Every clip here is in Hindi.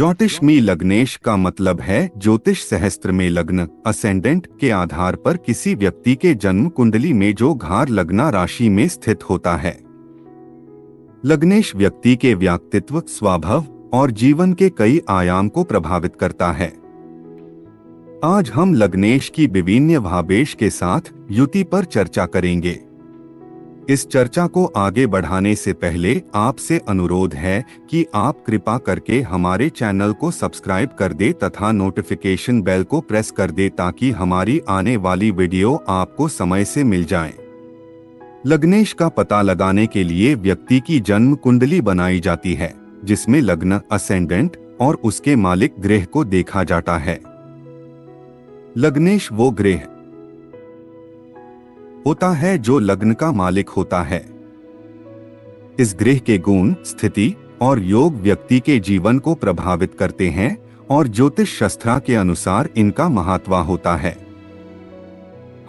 ज्योतिष में लग्नेश का मतलब है ज्योतिष शास्त्र में लग्न असेंडेंट के आधार पर किसी व्यक्ति के जन्म कुंडली में जो घार लगना राशि में स्थित होता है। लग्नेश व्यक्ति के व्यक्तित्व, स्वभाव और जीवन के कई आयाम को प्रभावित करता है। आज हम लग्नेश की विभिन्न भावेश के साथ युति पर चर्चा करेंगे। इस चर्चा को आगे बढ़ाने से पहले आपसे अनुरोध है कि आप कृपा करके हमारे चैनल को सब्सक्राइब कर दे तथा नोटिफिकेशन बेल को प्रेस कर दे ताकि हमारी आने वाली वीडियो आपको समय से मिल जाए। लग्नेश का पता लगाने के लिए व्यक्ति की जन्म कुंडली बनाई जाती है, जिसमें लग्न, असेंडेंट और उसके मालिक ग्रह को देखा जाता है। लग्नेश वो ग्रह होता है जो लग्न का मालिक होता है। इस ग्रह के गुण, स्थिति और योग व्यक्ति के जीवन को प्रभावित करते हैं और ज्योतिष शास्त्र के अनुसार इनका महत्व होता है।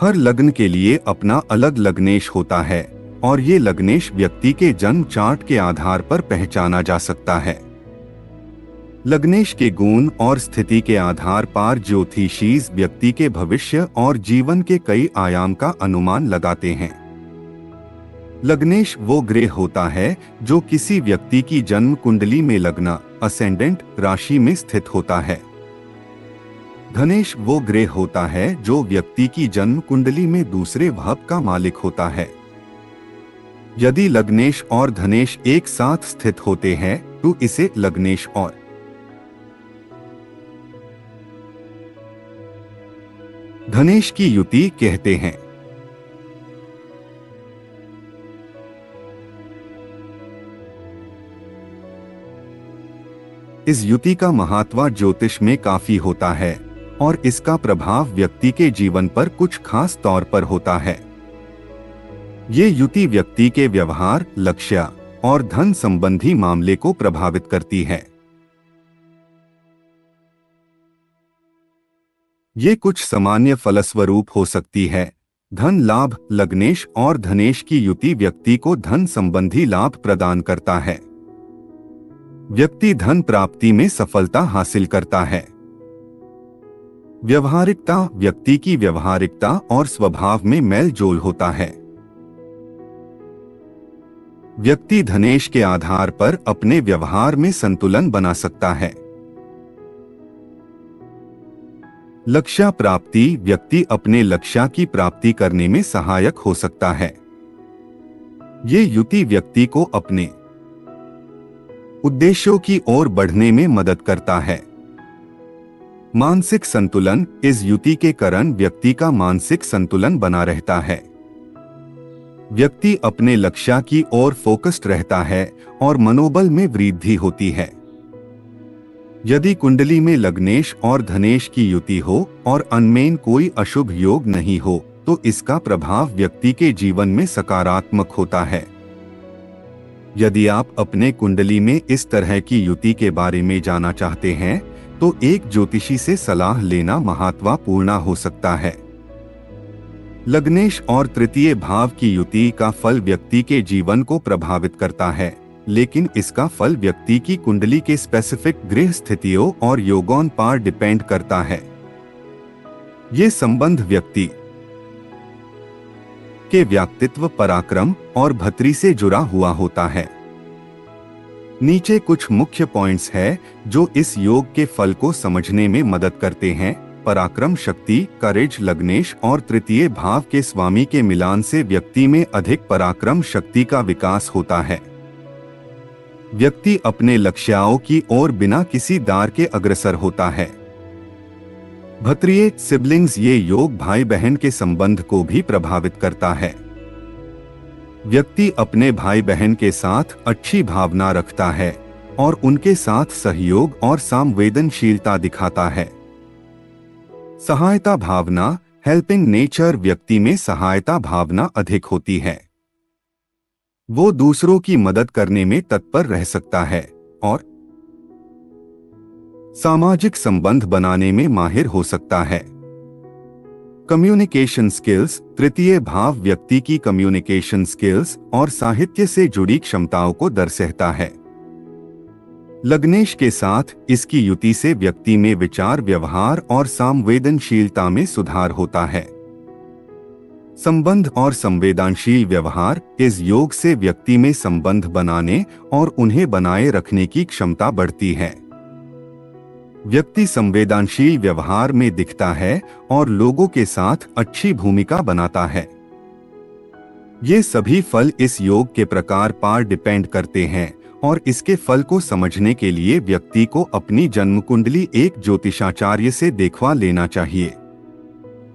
हर लग्न के लिए अपना अलग लग्नेश होता है और ये लग्नेश व्यक्ति के जन्म चार्ट के आधार पर पहचाना जा सकता है। लग्नेश के गुण और स्थिति के आधार पर ज्योतिषी व्यक्ति के भविष्य और जीवन के कई आयाम का अनुमान लगाते हैं। लग्नेश वो ग्रह होता है जो किसी व्यक्ति की जन्म कुंडली में लग्न असेंडेंट राशि में स्थित होता है। धनेश वो ग्रह होता है जो व्यक्ति की जन्म कुंडली में दूसरे भाव का मालिक होता है। यदि लग्नेश और धनेश एक साथ स्थित होते हैं तो इसे लग्नेश और धनेश की युति कहते हैं। इस युति का महत्व ज्योतिष में काफी होता है और इसका प्रभाव व्यक्ति के जीवन पर कुछ खास तौर पर होता है। ये युति व्यक्ति के व्यवहार, लक्ष्य और धन संबंधी मामले को प्रभावित करती है। ये कुछ सामान्य फलस्वरूप हो सकती है। धन लाभ, लग्नेश और धनेश की युति व्यक्ति को धन संबंधी लाभ प्रदान करता है। व्यक्ति धन प्राप्ति में सफलता हासिल करता है। व्यवहारिकता, व्यक्ति की व्यवहारिकता और स्वभाव में मेल जोल होता है। व्यक्ति धनेश के आधार पर अपने व्यवहार में संतुलन बना सकता है। लक्ष्य प्राप्ति, व्यक्ति अपने लक्ष्य की प्राप्ति करने में सहायक हो सकता है। ये युति व्यक्ति को अपने उद्देश्यों की ओर बढ़ने में मदद करता है। मानसिक संतुलन, इस युति के कारण व्यक्ति का मानसिक संतुलन बना रहता है। व्यक्ति अपने लक्ष्य की ओर फोकस्ड रहता है और मनोबल में वृद्धि होती है। यदि कुंडली में लग्नेश और धनेश की युति हो और अनमेन कोई अशुभ योग नहीं हो तो इसका प्रभाव व्यक्ति के जीवन में सकारात्मक होता है। यदि आप अपने कुंडली में इस तरह की युति के बारे में जानना चाहते हैं तो एक ज्योतिषी से सलाह लेना महत्वपूर्ण हो सकता है। लग्नेश और तृतीय भाव की युति का फल व्यक्ति के जीवन को प्रभावित करता है, लेकिन इसका फल व्यक्ति की कुंडली के स्पेसिफिक गृह स्थितियों और योगों पर डिपेंड करता है। ये संबंध व्यक्ति के व्यक्तित्व, पराक्रम और भतरी से जुड़ा हुआ होता है। नीचे कुछ मुख्य पॉइंट्स है जो इस योग के फल को समझने में मदद करते हैं। पराक्रम, शक्ति, करेज, लग्नेश और तृतीय भाव के स्वामी के मिलान से व्यक्ति में अधिक पराक्रम शक्ति का विकास होता है। व्यक्ति अपने लक्ष्यों की ओर बिना किसी दार के अग्रसर होता है। भतरीय, सिबलिंग्स, ये योग भाई बहन के संबंध को भी प्रभावित करता है। व्यक्ति अपने भाई बहन के साथ अच्छी भावना रखता है और उनके साथ सहयोग और संवेदनशीलता दिखाता है। सहायता भावना, हेल्पिंग नेचर, व्यक्ति में सहायता भावना अधिक होती है। वो दूसरों की मदद करने में तत्पर रह सकता है और सामाजिक संबंध बनाने में माहिर हो सकता है। कम्युनिकेशन स्किल्स, तृतीय भाव व्यक्ति की कम्युनिकेशन स्किल्स और साहित्य से जुड़ी क्षमताओं को दर्शाता है। लग्नेश के साथ इसकी युति से व्यक्ति में विचार, व्यवहार और संवेदनशीलता में सुधार होता है। संबंध और संवेदनशील व्यवहार। इस योग से व्यक्ति में संबंध बनाने और उन्हें बनाए रखने की क्षमता बढ़ती है। व्यक्ति संवेदनशील व्यवहार में दिखता है और लोगों के साथ अच्छी भूमिका बनाता है। ये सभी फल इस योग के प्रकार पर डिपेंड करते हैं और इसके फल को समझने के लिए व्यक्ति को अपनी जन्म कुंडली एक ज्योतिषाचार्य से देखवा लेना चाहिए।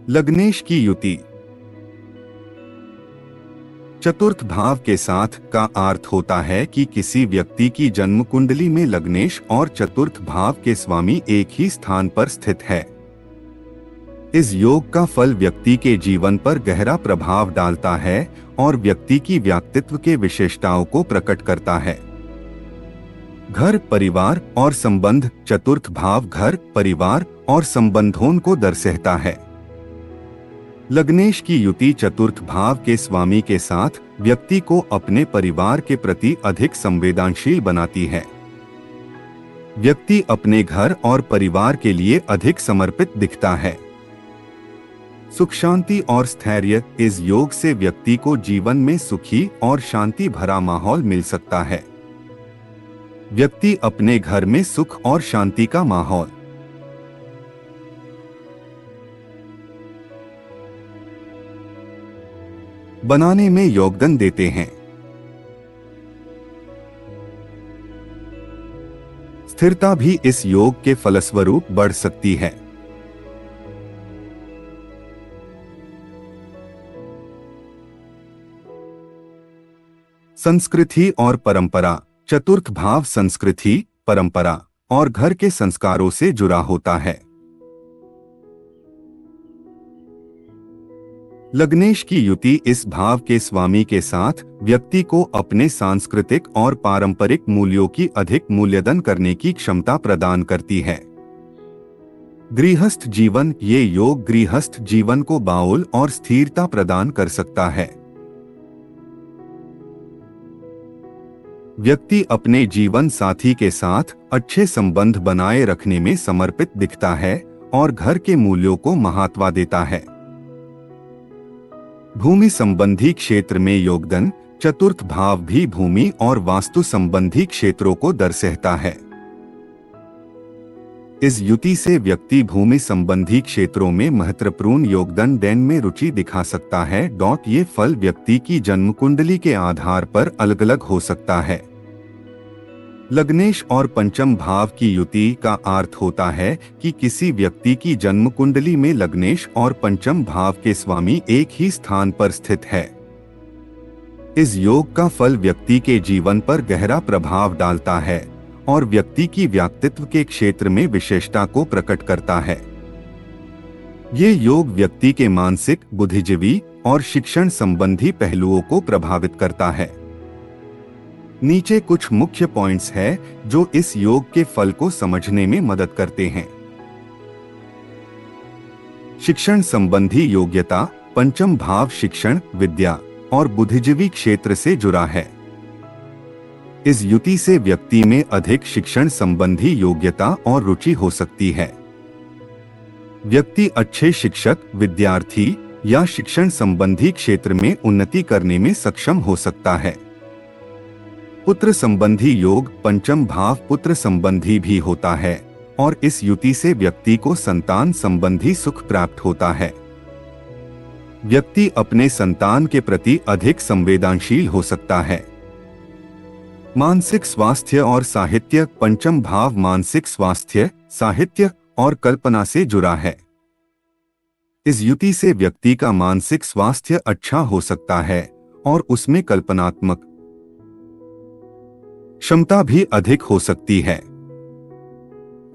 लग्नेश की युति। चतुर्थ भाव के साथ का अर्थ होता है कि किसी व्यक्ति की जन्म कुंडली में लग्नेश और चतुर्थ भाव के स्वामी एक ही स्थान पर स्थित है। इस योग का फल व्यक्ति के जीवन पर गहरा प्रभाव डालता है और व्यक्ति की व्यक्तित्व के विशेषताओं को प्रकट करता है। घर, परिवार और संबंध। चतुर्थ भाव घर, परिवार और संबंधों को दर्शाता है। लग्नेश की युति चतुर्थ भाव के स्वामी के साथ व्यक्ति को अपने परिवार के प्रति अधिक संवेदनशील बनाती है। व्यक्ति अपने घर और परिवार के लिए अधिक समर्पित दिखता है। सुख, शांति और स्थैर्य। इस योग से व्यक्ति को जीवन में सुखी और शांति भरा माहौल मिल सकता है। व्यक्ति अपने घर में सुख और शांति का माहौल बनाने में योगदान देते हैं। स्थिरता भी इस योग के फलस्वरूप बढ़ सकती है। संस्कृति और परंपरा। चतुर्थ भाव संस्कृति, परंपरा और घर के संस्कारों से जुड़ा होता है। लग्नेश की युति इस भाव के स्वामी के साथ व्यक्ति को अपने सांस्कृतिक और पारंपरिक मूल्यों की अधिक मूल्यांकन करने की क्षमता प्रदान करती है। गृहस्थ जीवन। ये योग गृहस्थ जीवन को बाउल और स्थिरता प्रदान कर सकता है। व्यक्ति अपने जीवन साथी के साथ अच्छे संबंध बनाए रखने में समर्पित दिखता है और घर के मूल्यों को महत्व देता है। भूमि संबंधी क्षेत्र में योगदान। चतुर्थ भाव भी भूमि और वास्तु संबंधी क्षेत्रों को दर्शाता है। इस युति से व्यक्ति भूमि संबंधी क्षेत्रों में महत्वपूर्ण योगदान देने में रुचि दिखा सकता है। ये फल व्यक्ति की जन्म कुंडली के आधार पर अलग अलग हो सकता है। लग्नेश और पंचम भाव की युति का अर्थ होता है कि किसी व्यक्ति की जन्म कुंडली में लग्नेश और पंचम भाव के स्वामी एक ही स्थान पर स्थित है। इस योग का फल व्यक्ति के जीवन पर गहरा प्रभाव डालता है और व्यक्ति की व्यक्तित्व के क्षेत्र में विशेषता को प्रकट करता है। ये योग व्यक्ति के मानसिक, बुद्धिजीवी और शिक्षण संबंधी पहलुओं को प्रभावित करता है। नीचे कुछ मुख्य पॉइंट्स हैं जो इस योग के फल को समझने में मदद करते हैं। शिक्षण संबंधी योग्यता। पंचम भाव शिक्षण, विद्या और बुद्धिजीवी क्षेत्र से जुड़ा है। इस युति से व्यक्ति में अधिक शिक्षण संबंधी योग्यता और रुचि हो सकती है। व्यक्ति अच्छे शिक्षक, विद्यार्थी या शिक्षण संबंधी क्षेत्र में उन्नति करने में सक्षम हो सकता है। पुत्र संबंधी योग। पंचम भाव पुत्र संबंधी भी होता है और इस युति से व्यक्ति को संतान संबंधी सुख प्राप्त होता है। व्यक्ति अपने संतान के प्रति अधिक संवेदनशील हो सकता है। मानसिक स्वास्थ्य और साहित्य। पंचम भाव मानसिक स्वास्थ्य, साहित्य और कल्पना से जुड़ा है। इस युति से व्यक्ति का मानसिक स्वास्थ्य अच्छा हो सकता है और उसमें कल्पनात्मक क्षमता भी अधिक हो सकती है।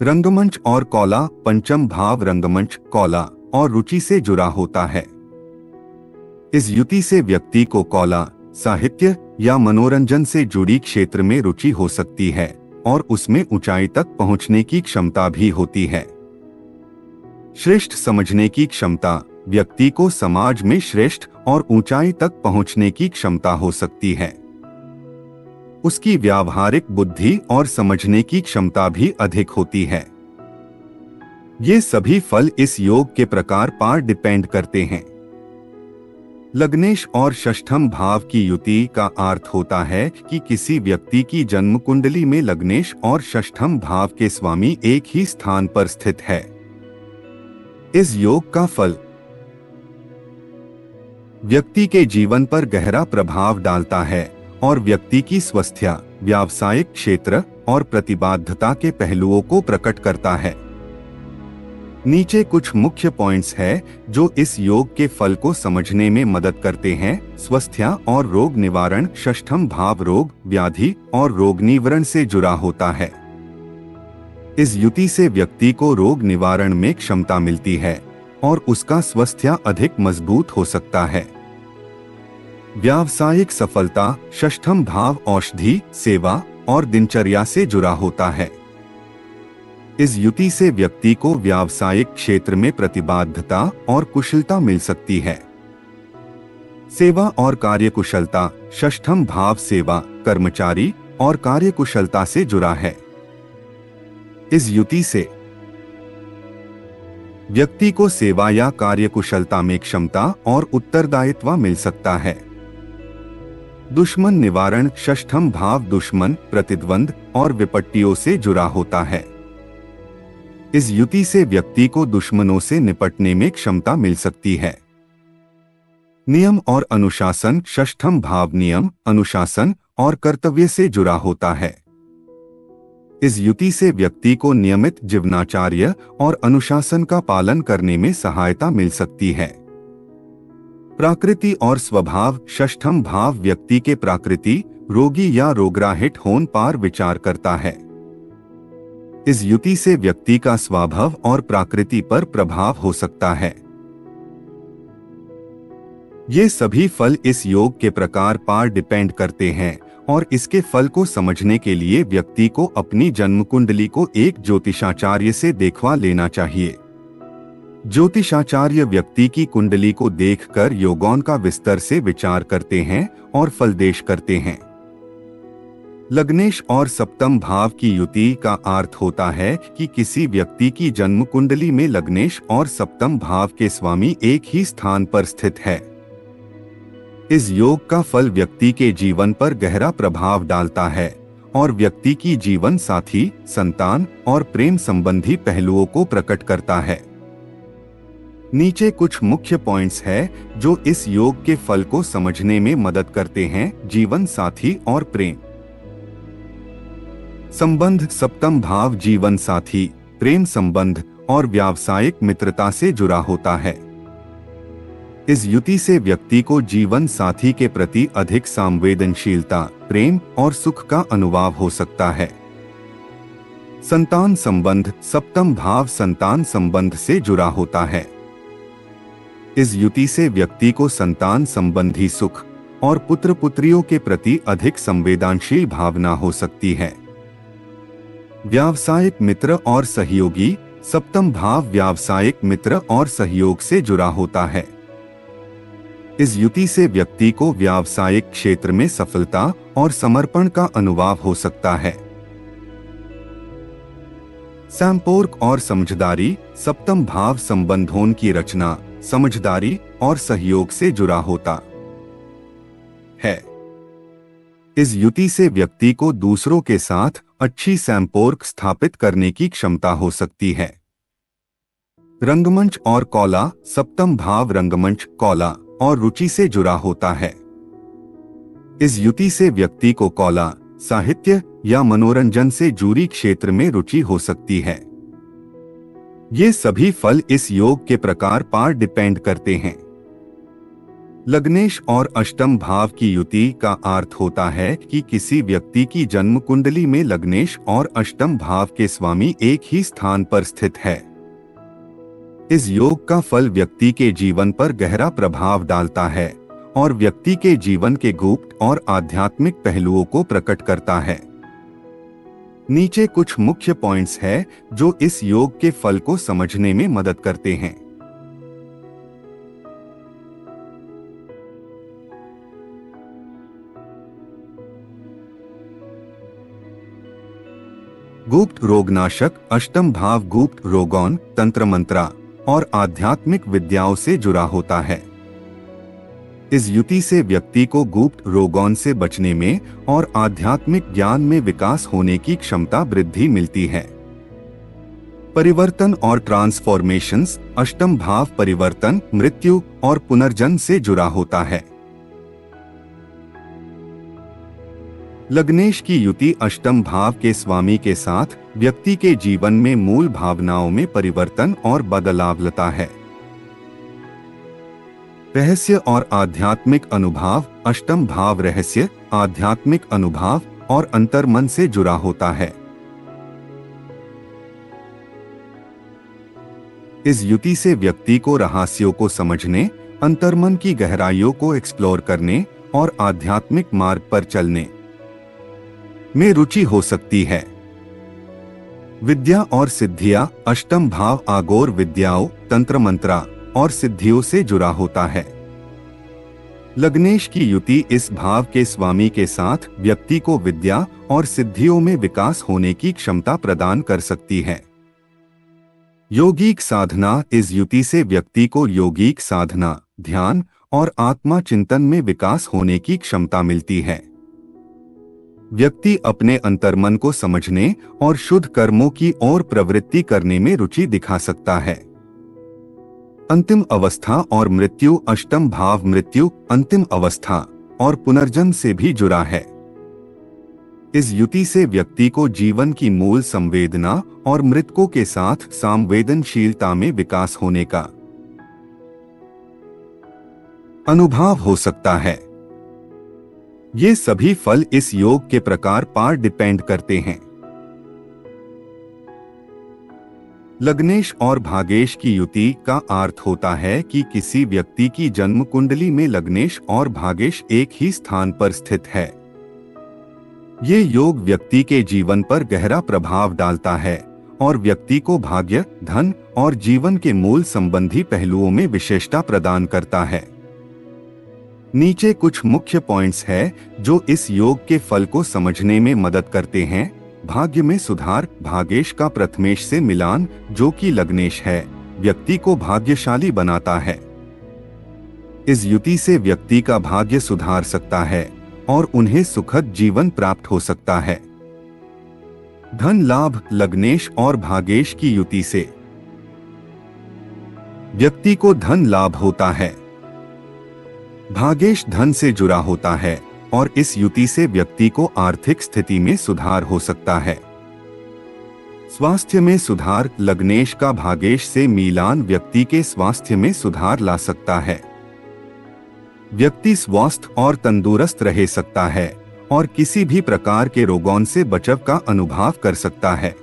रंगमंच और कला। पंचम भाव रंगमंच, कला और रुचि से जुड़ा होता है। इस युति से व्यक्ति को कला, साहित्य या मनोरंजन से जुड़ी क्षेत्र में रुचि हो सकती है और उसमें ऊंचाई तक पहुंचने की क्षमता भी होती है। श्रेष्ठ समझने की क्षमता। व्यक्ति को समाज में श्रेष्ठ और ऊंचाई तक पहुंचने की क्षमता हो सकती है। उसकी व्यावहारिक बुद्धि और समझने की क्षमता भी अधिक होती है। ये सभी फल इस योग के प्रकार पर डिपेंड करते हैं। लग्नेश और षष्ठम भाव की युति का अर्थ होता है कि किसी व्यक्ति की जन्म कुंडली में लग्नेश और षष्ठम भाव के स्वामी एक ही स्थान पर स्थित है। इस योग का फल व्यक्ति के जीवन पर गहरा प्रभाव डालता है और व्यक्ति की स्वास्थ्य, व्यावसायिक क्षेत्र और प्रतिबद्धता के पहलुओं को प्रकट करता है। नीचे कुछ मुख्य पॉइंट्स हैं जो इस योग के फल को समझने में मदद करते हैं। स्वास्थ्य और रोग निवारण। षष्ठम भाव रोग, व्याधि और रोग निवारण से जुड़ा होता है। इस युति से व्यक्ति को रोग निवारण में क्षमता मिलती है और उसका स्वास्थ्य अधिक मजबूत हो सकता है। व्यावसायिक सफलता। षष्ठम भाव औषधि, सेवा और दिनचर्या से जुड़ा होता है। इस युति से व्यक्ति को व्यावसायिक क्षेत्र में प्रतिबद्धता और कुशलता मिल सकती है। सेवा और कार्यकुशलता। षष्ठम भाव सेवा, कर्मचारी और कार्यकुशलता से जुड़ा है। इस युति से व्यक्ति को सेवा या कार्यकुशलता में क्षमता और उत्तरदायित्व मिल सकता है। दुश्मन निवारण। षष्ठम भाव दुश्मन, प्रतिद्वंद और विपत्तियों से जुड़ा होता है। इस युति से व्यक्ति को दुश्मनों से निपटने में क्षमता मिल सकती है। नियम और अनुशासन। षष्ठम भाव नियम, अनुशासन और कर्तव्य से जुड़ा होता है। इस युति से व्यक्ति को नियमित जीवनाचार्य और अनुशासन का पालन करने में सहायता मिल सकती है। प्रकृति और स्वभाव। षष्ठम भाव व्यक्ति के प्रकृति, रोगी या रोगराहित होने पर विचार करता है। इस युति से व्यक्ति का स्वभाव और प्रकृति पर प्रभाव हो सकता है। ये सभी फल इस योग के प्रकार पर डिपेंड करते हैं और इसके फल को समझने के लिए व्यक्ति को अपनी जन्म कुंडली को एक ज्योतिषाचार्य से देखवा लेना चाहिए। ज्योतिषाचार्य व्यक्ति की कुंडली को देखकर योगों का विस्तार से विचार करते हैं और फलदेश करते हैं। लग्नेश और सप्तम भाव की युति का अर्थ होता है कि किसी व्यक्ति की जन्म कुंडली में लग्नेश और सप्तम भाव के स्वामी एक ही स्थान पर स्थित है। इस योग का फल व्यक्ति के जीवन पर गहरा प्रभाव डालता है और व्यक्ति की जीवन साथी, संतान और प्रेम संबंधी पहलुओं को प्रकट करता है। नीचे कुछ मुख्य पॉइंट्स हैं जो इस योग के फल को समझने में मदद करते हैं। जीवन साथी और प्रेम संबंध। सप्तम भाव जीवन साथी, प्रेम संबंध और व्यावसायिक मित्रता से जुड़ा होता है। इस युति से व्यक्ति को जीवन साथी के प्रति अधिक संवेदनशीलता, प्रेम और सुख का अनुभव हो सकता है। संतान संबंध। सप्तम भाव संतान संबंध से जुड़ा होता है। इस युति से व्यक्ति को संतान संबंधी सुख और पुत्र पुत्रियों के प्रति अधिक संवेदनशील भावना हो सकती है। व्यावसायिक मित्र और सहयोगी। सप्तम भाव व्यावसायिक मित्र और सहयोग से जुड़ा होता है। इस युति से व्यक्ति को व्यावसायिक क्षेत्र में सफलता और समर्पण का अनुभव हो सकता है। संपर्क और समझदारी। सप्तम भाव संबंधों की रचना, समझदारी और सहयोग से जुड़ा होता है। इस युति से व्यक्ति को दूसरों के साथ अच्छी संपर्क स्थापित करने की क्षमता हो सकती है। रंगमंच और कला। सप्तम भाव रंगमंच, कला और रुचि से जुड़ा होता है। इस युति से व्यक्ति को कला, साहित्य या मनोरंजन से जुड़ी क्षेत्र में रुचि हो सकती है। ये सभी फल इस योग के प्रकार पर डिपेंड करते हैं। लग्नेश और अष्टम भाव की युति का अर्थ होता है कि किसी व्यक्ति की जन्म कुंडली में लग्नेश और अष्टम भाव के स्वामी एक ही स्थान पर स्थित है। इस योग का फल व्यक्ति के जीवन पर गहरा प्रभाव डालता है और व्यक्ति के जीवन के गुप्त और आध्यात्मिक पहलुओं को प्रकट करता है। नीचे कुछ मुख्य पॉइंट्स हैं जो इस योग के फल को समझने में मदद करते हैं। गुप्त रोगनाशक अष्टम भाव गुप्त रोगौन, तंत्र मंत्रा और आध्यात्मिक विद्याओं से जुड़ा होता है। इस युति से व्यक्ति को गुप्त रोगौन से बचने में और आध्यात्मिक ज्ञान में विकास होने की क्षमता वृद्धि मिलती है। परिवर्तन और ट्रांसफॉर्मेशंस अष्टम भाव परिवर्तन, मृत्यु और पुनर्जन्म से जुड़ा होता है। लग्नेश की युति अष्टम भाव के स्वामी के साथ व्यक्ति के जीवन में मूल भावनाओं में परिवर्तन और बदलाव लाता है। रहस्य और आध्यात्मिक अनुभव अष्टम भाव रहस्य, आध्यात्मिक अनुभव और अंतर्मन से जुड़ा होता है। इस युति से व्यक्ति को रहस्यों को समझने, अंतर्मन की गहराइयों को एक्सप्लोर करने और आध्यात्मिक मार्ग पर चलने में रुचि हो सकती है। विद्या और सिद्धियां अष्टम भाव आगोर विद्याओं, तंत्र मंत्रा और सिद्धियों से जुड़ा होता है। लग्नेश की युति इस भाव के स्वामी के साथ व्यक्ति को विद्या और सिद्धियों में विकास होने की क्षमता प्रदान कर सकती है। यौगिक साधना इस युति से व्यक्ति को यौगिक साधना, ध्यान और आत्मा चिंतन में विकास होने की क्षमता मिलती है। व्यक्ति अपने अंतर्मन को समझने और शुद्ध कर्मों की ओर प्रवृत्ति करने में रुचि दिखा सकता है। अंतिम अवस्था और मृत्यु अष्टम भाव मृत्यु, अंतिम अवस्था और पुनर्जन्म से भी जुड़ा है। इस युति से व्यक्ति को जीवन की मूल संवेदना और मृतकों के साथ संवेदनशीलता में विकास होने का अनुभव हो सकता है। ये सभी फल इस योग के प्रकार पर डिपेंड करते हैं। लग्नेश और भागेश की युति का अर्थ होता है कि किसी व्यक्ति की जन्म कुंडली में लग्नेश और भागेश एक ही स्थान पर स्थित है। ये योग व्यक्ति के जीवन पर गहरा प्रभाव डालता है और व्यक्ति को भाग्य, धन और जीवन के मूल संबंधी पहलुओं में विशेषता प्रदान करता है। नीचे कुछ मुख्य पॉइंट्स हैं जो इस योग के फल को समझने में मदद करते हैं। भाग्य में सुधार भागेश का प्रथमेश से मिलान जो कि लग्नेश है, व्यक्ति को भाग्यशाली बनाता है। इस युति से व्यक्ति का भाग्य सुधार सकता है और उन्हें सुखद जीवन प्राप्त हो सकता है। धन लाभ लग्नेश और भागेश की युति से व्यक्ति को धन लाभ होता है। भागेश धन से जुड़ा होता है और इस युति से व्यक्ति को आर्थिक स्थिति में सुधार हो सकता है। स्वास्थ्य में सुधार लग्नेश का भागेश से मिलान व्यक्ति के स्वास्थ्य में सुधार ला सकता है। व्यक्ति स्वस्थ और तंदुरुस्त रह सकता है और किसी भी प्रकार के रोगों से बचाव का अनुभव कर सकता है।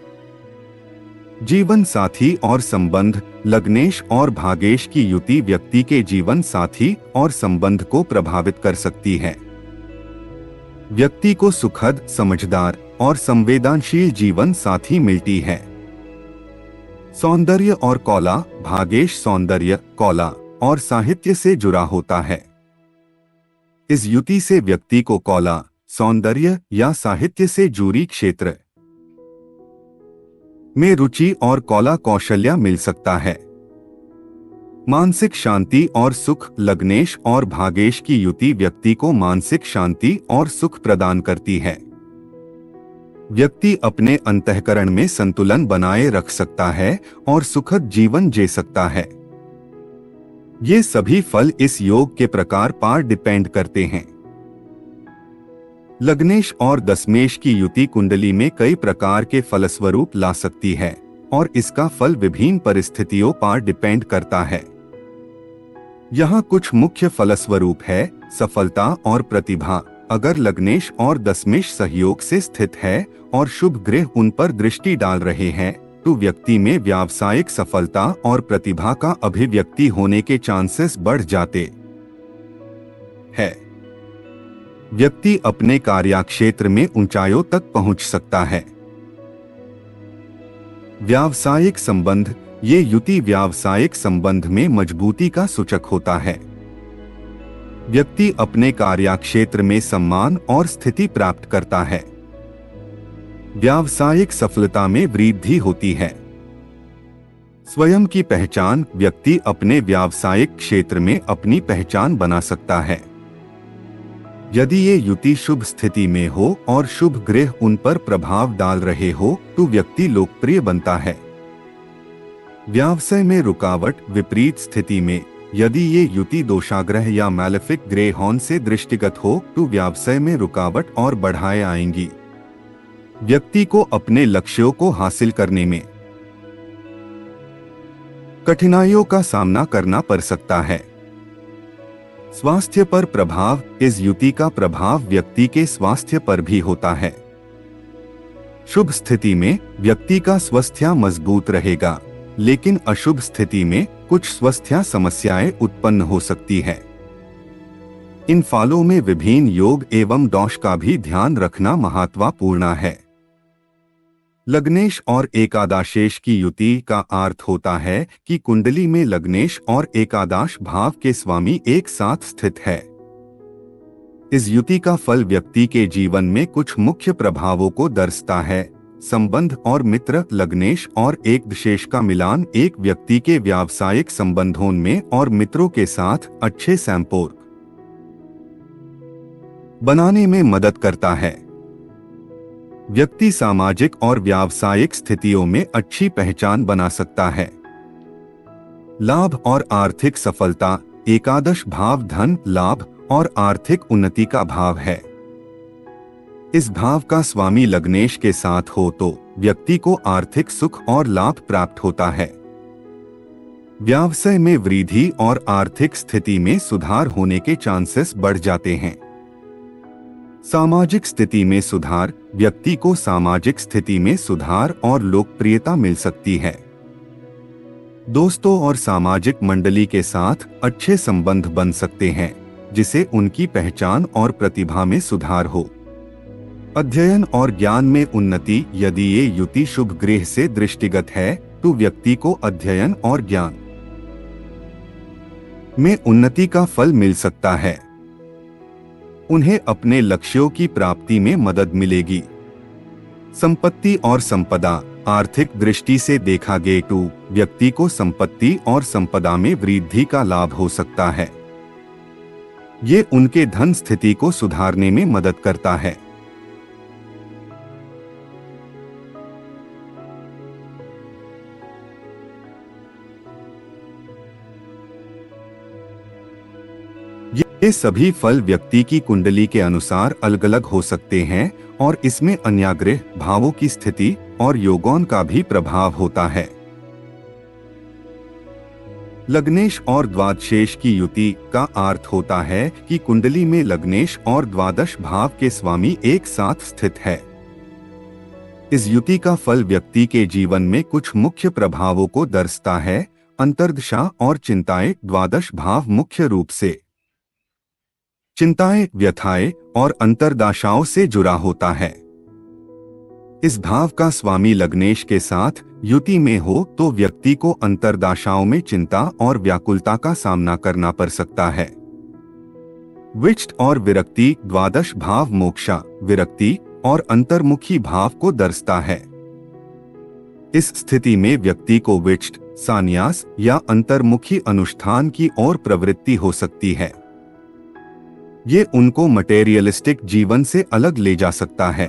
जीवन साथी और संबंध लग्नेश और भागेश की युति व्यक्ति के जीवन साथी और संबंध को प्रभावित कर सकती है। व्यक्ति को सुखद, समझदार और संवेदनशील जीवन साथी मिलती है। सौंदर्य और कला भागेश सौंदर्य, कला और साहित्य से जुड़ा होता है। इस युति से व्यक्ति को कला, सौंदर्य या साहित्य से जुड़ी क्षेत्र में रुचि और कला कौशल्य मिल सकता है। मानसिक शांति और सुख लग्नेश और भागेश की युति व्यक्ति को मानसिक शांति और सुख प्रदान करती है। व्यक्ति अपने अंतःकरण में संतुलन बनाए रख सकता है और सुखद जीवन जी सकता है। ये सभी फल इस योग के प्रकार पर डिपेंड करते हैं। लग्नेश और दशमेश की युति कुंडली में कई प्रकार के फलस्वरूप ला सकती है और इसका फल विभिन्न परिस्थितियों पर डिपेंड करता है। यहाँ कुछ मुख्य फलस्वरूप है। सफलता और प्रतिभा अगर लग्नेश और दशमेश सहयोग से स्थित है और शुभ ग्रह उन पर दृष्टि डाल रहे हैं तो व्यक्ति में व्यावसायिक सफलता और प्रतिभा का अभिव्यक्ति होने के चांसेस बढ़ जाते हैं। व्यक्ति अपने कार्यक्षेत्र में ऊंचाइयों तक पहुंच सकता है। व्यावसायिक संबंध ये युति व्यावसायिक संबंध में मजबूती का सूचक होता है। व्यक्ति अपने कार्यक्षेत्र में सम्मान और स्थिति प्राप्त करता है। व्यावसायिक सफलता में वृद्धि होती है। स्वयं की पहचान, व्यक्ति अपने व्यावसायिक क्षेत्र में अपनी पहचान बना सकता है। यदि ये युति शुभ स्थिति में हो और शुभ ग्रह उन पर प्रभाव डाल रहे हो तो व्यक्ति लोकप्रिय बनता है। व्यवसाय में रुकावट, विपरीत स्थिति में यदि ये युति दोषाग्रह या मैलेफिक ग्रे हॉर्न से दृष्टिगत हो तो व्यवसाय में रुकावट और बढ़ाएं आएंगी। व्यक्ति को अपने लक्ष्यों को हासिल करने में कठिनाइयों का सामना करना पड़ सकता है। स्वास्थ्य पर प्रभाव, इस युति का प्रभाव व्यक्ति के स्वास्थ्य पर भी होता है। शुभ स्थिति में व्यक्ति का स्वास्थ्य मजबूत रहेगा, लेकिन अशुभ स्थिति में कुछ स्वास्थ्य समस्याएं उत्पन्न हो सकती है। इन फलों में विभिन्न योग एवं दोष का भी ध्यान रखना महत्वपूर्ण है। लग्नेश और एकादशेश की युति का अर्थ होता है कि कुंडली में लग्नेश और एकादश भाव के स्वामी एक साथ स्थित है। इस युति का फल व्यक्ति के जीवन में कुछ मुख्य प्रभावों को दर्शाता है। संबंध और मित्र, लग्नेश और एकादशेश का मिलान एक व्यक्ति के व्यावसायिक संबंधों में और मित्रों के साथ अच्छे संपर्क बनाने में मदद करता है। व्यक्ति सामाजिक और व्यावसायिक स्थितियों में अच्छी पहचान बना सकता है। लाभ और आर्थिक सफलता, एकादश भाव धन, लाभ और आर्थिक उन्नति का भाव है। इस भाव का स्वामी लग्नेश के साथ हो तो व्यक्ति को आर्थिक सुख और लाभ प्राप्त होता है। व्यवसाय में वृद्धि और आर्थिक स्थिति में सुधार होने के चांसेस बढ़ जाते हैं। सामाजिक स्थिति में सुधार, व्यक्ति को सामाजिक स्थिति में सुधार और लोकप्रियता मिल सकती है। दोस्तों और सामाजिक मंडली के साथ अच्छे संबंध बन सकते हैं, जिसे उनकी पहचान और प्रतिभा में सुधार हो। अध्ययन और ज्ञान में उन्नति, यदि ये युति शुभ ग्रह से दृष्टिगत है तो व्यक्ति को अध्ययन और ज्ञान में उन्नति का फल मिल सकता है। उन्हें अपने लक्ष्यों की प्राप्ति में मदद मिलेगी। संपत्ति और संपदा, आर्थिक दृष्टि से देखा गया तो व्यक्ति को संपत्ति और संपदा में वृद्धि का लाभ हो सकता है। ये उनके धन स्थिति को सुधारने में मदद करता है। ये सभी फल व्यक्ति की कुंडली के अनुसार अलग अलग हो सकते हैं और इसमें अन्य ग्रह भावों की स्थिति और योगों का भी प्रभाव होता है। लग्नेश और द्वादशेश की युति का अर्थ होता है कि कुंडली में लग्नेश और द्वादश भाव के स्वामी एक साथ स्थित है। इस युति का फल व्यक्ति के जीवन में कुछ मुख्य प्रभावों को दर्शाता है। अंतर्दशा और चिंताएं, द्वादश भाव मुख्य रूप से चिंताएं, व्यथाएं और अंतर्दशाओं से जुड़ा होता है। इस भाव का स्वामी लग्नेश के साथ युति में हो तो व्यक्ति को अंतर्दशाओं में चिंता और व्याकुलता का सामना करना पड़ सकता है। विचट और विरक्ति, द्वादश भाव मोक्षा, विरक्ति और अंतर्मुखी भाव को दर्शाता है। इस स्थिति में व्यक्ति को विचट, संन्यास या अंतर्मुखी अनुष्ठान की ओर प्रवृत्ति हो सकती है। ये उनको मटेरियलिस्टिक जीवन से अलग ले जा सकता है।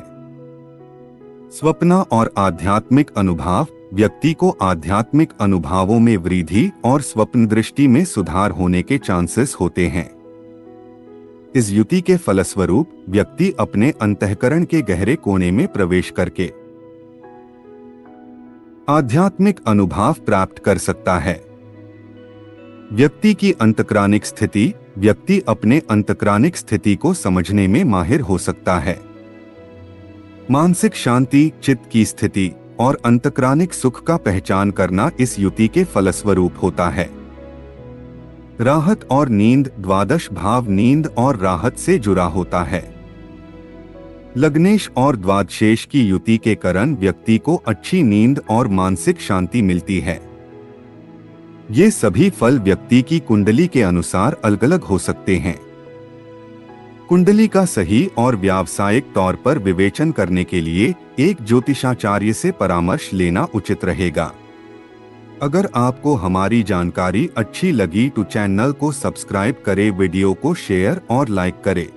स्वप्न और आध्यात्मिक अनुभव, व्यक्ति को आध्यात्मिक अनुभवों में वृद्धि और स्वप्न दृष्टि में सुधार होने के चांसेस होते हैं। इस युति के फलस्वरूप व्यक्ति अपने अंतःकरण के गहरे कोने में प्रवेश करके आध्यात्मिक अनुभव प्राप्त कर सकता है। व्यक्ति की अंतःकरणिक स्थिति, व्यक्ति अपने अंतःकरणिक स्थिति को समझने में माहिर हो सकता है। मानसिक शांति, चित्त की स्थिति और अंतःकरणिक सुख का पहचान करना इस युति के फलस्वरूप होता है। राहत और नींद, द्वादश भाव नींद और राहत से जुड़ा होता है। लग्नेश और द्वादशेश की युति के कारण व्यक्ति को अच्छी नींद और मानसिक शांति मिलती है। ये सभी फल व्यक्ति की कुंडली के अनुसार अलग अलग हो सकते हैं। कुंडली का सही और व्यावसायिक तौर पर विवेचन करने के लिए एक ज्योतिषाचार्य से परामर्श लेना उचित रहेगा। अगर आपको हमारी जानकारी अच्छी लगी तो चैनल को सब्सक्राइब करें, वीडियो को शेयर और लाइक करें।